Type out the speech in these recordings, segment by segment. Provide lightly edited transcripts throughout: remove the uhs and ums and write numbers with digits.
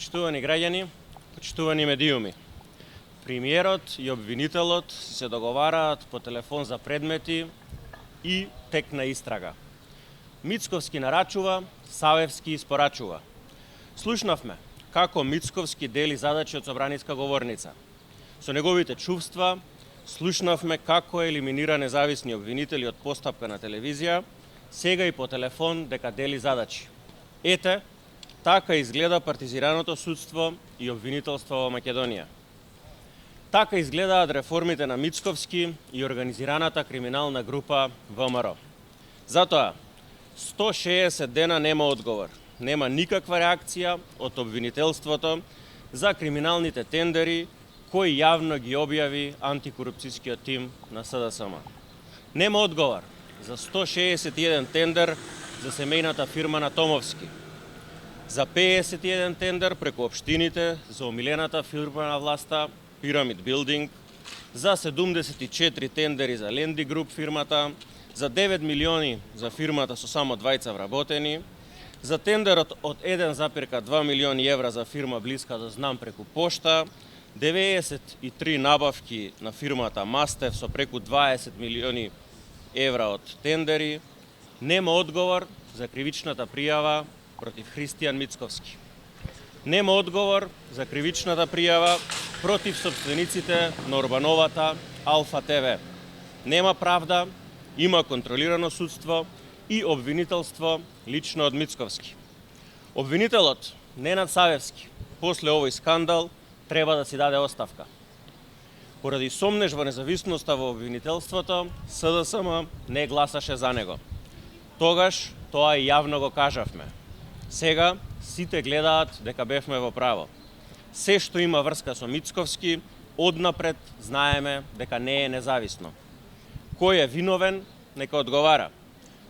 Почитувани граѓани, почитувани медиуми. Премиерот и обвинителот се договараат по телефон за предмети и тек на истрага. Мицковски нарачува, Савевски испорачува. Слушнавме како Мицковски дели задачи од собраниска говорница. Со неговите чувства слушнавме како елиминира независни обвинители од постапка на телевизија, сега и по телефон дека дели задачи. Ете, така изгледа партизираното судство и обвинителство во Македонија. Така изгледаат реформите на Мицковски и организираната криминална група ВМРО. Затоа, 160 дена нема одговор, нема никаква реакција од обвинителството за криминалните тендери кои јавно ги објави антикорупцијскиот тим на СДСМ. Нема одговор за 161 тендер за семејната фирма на Томовски, за 51 тендер преку општините за омилената фирма на власта Pyramid Building, за 74 тендери за Ленди Груп фирмата, за 9 милиони за фирмата со само двајца вработени, за тендерот од 1,2 милиони евра за фирма блиска до Знам преку пошта, 93 набавки на фирмата Мастев со преку 20 милиони евра од тендери. Нема одговор за кривичната пријава против Христијан Мицковски. Нема одговор за кривичната пријава против собствениците на Орбановата Алфа ТВ. Нема правда, има контролирано судство и обвинителство лично од Мицковски. Обвинителот Ненад Савевски после овој скандал треба да си даде оставка. Поради сомнеж во независноста во обвинителството, СДСМ не гласаше за него. Тогаш тоа и јавно го кажавме. Сега сите гледаат дека бевме во право. Се што има врска со Мицковски, однапред знаеме дека не е независно. Кој е виновен, нека одговара.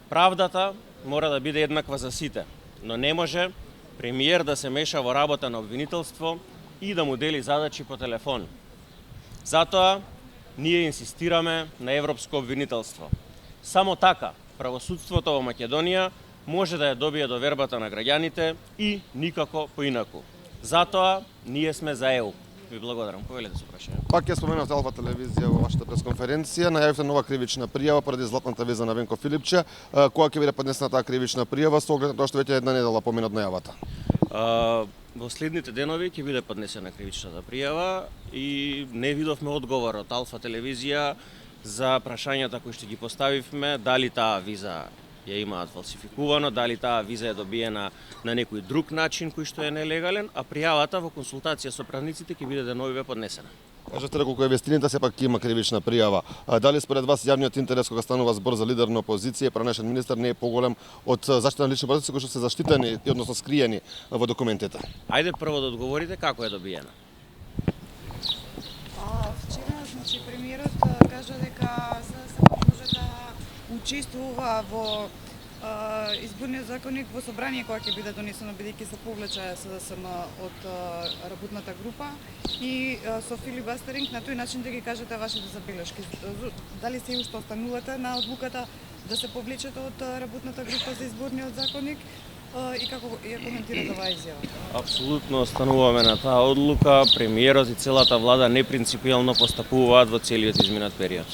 Правдата мора да биде еднаква за сите, но не може премиер да се меша во работа на обвинителство и да му дели задачи по телефон. Затоа, ние инсистираме на европско обвинителство. Само така, правосудството во Македонија може да ја добие довербата на граѓаните и никако поинаку. Затоа, ние сме за ЕУ. Ви благодарам. Повелете со прашање. Пак ја споменавте Алфа телевизија во вашата пресконференција, најавивте нова кривична пријава поради златната веза на Венко Филипче. Кога ќе биде поднесена таа кривична пријава со оглед на тоа што веќе една недела помина од најавата? Во следните денови ќе биде поднесена кривичната пријава и не видовме одговор од Алфа телевизија за прашањата кои што ги поставивме, дали таа виза ја имаат фалсификувано, дали таа виза е добиена на некој друг начин кој што е нелегален, а пријавата во консултација со правниците ќе биде деновиве поднесена. Кажете колку е вестината, сепак има кривична пријава. Дали според вас јавниот интерес кога станува збор за лидер на опозиција и пранешен министер не е поголем од заштита на лични податоци кои што се заштитени и односно скриени во документите? Ајде прво да одговорите како е добиена. Вчера, премиерот кажа дека се може да учествува во изборниот законник во собрание кога ќе биде донесено, бидејќи се повлече СДСМ од работната група и со филибастеринг на тој начин да ги кажете вашите забелешки. Дали се уште останувате на одлуката да се повлечете од работната група за изборниот законник и како ја коментирате оваа изјава? Апсолутно остануваме на таа одлука. Премиерот и целата влада непринципиелно постапуваат во целиот изминат период.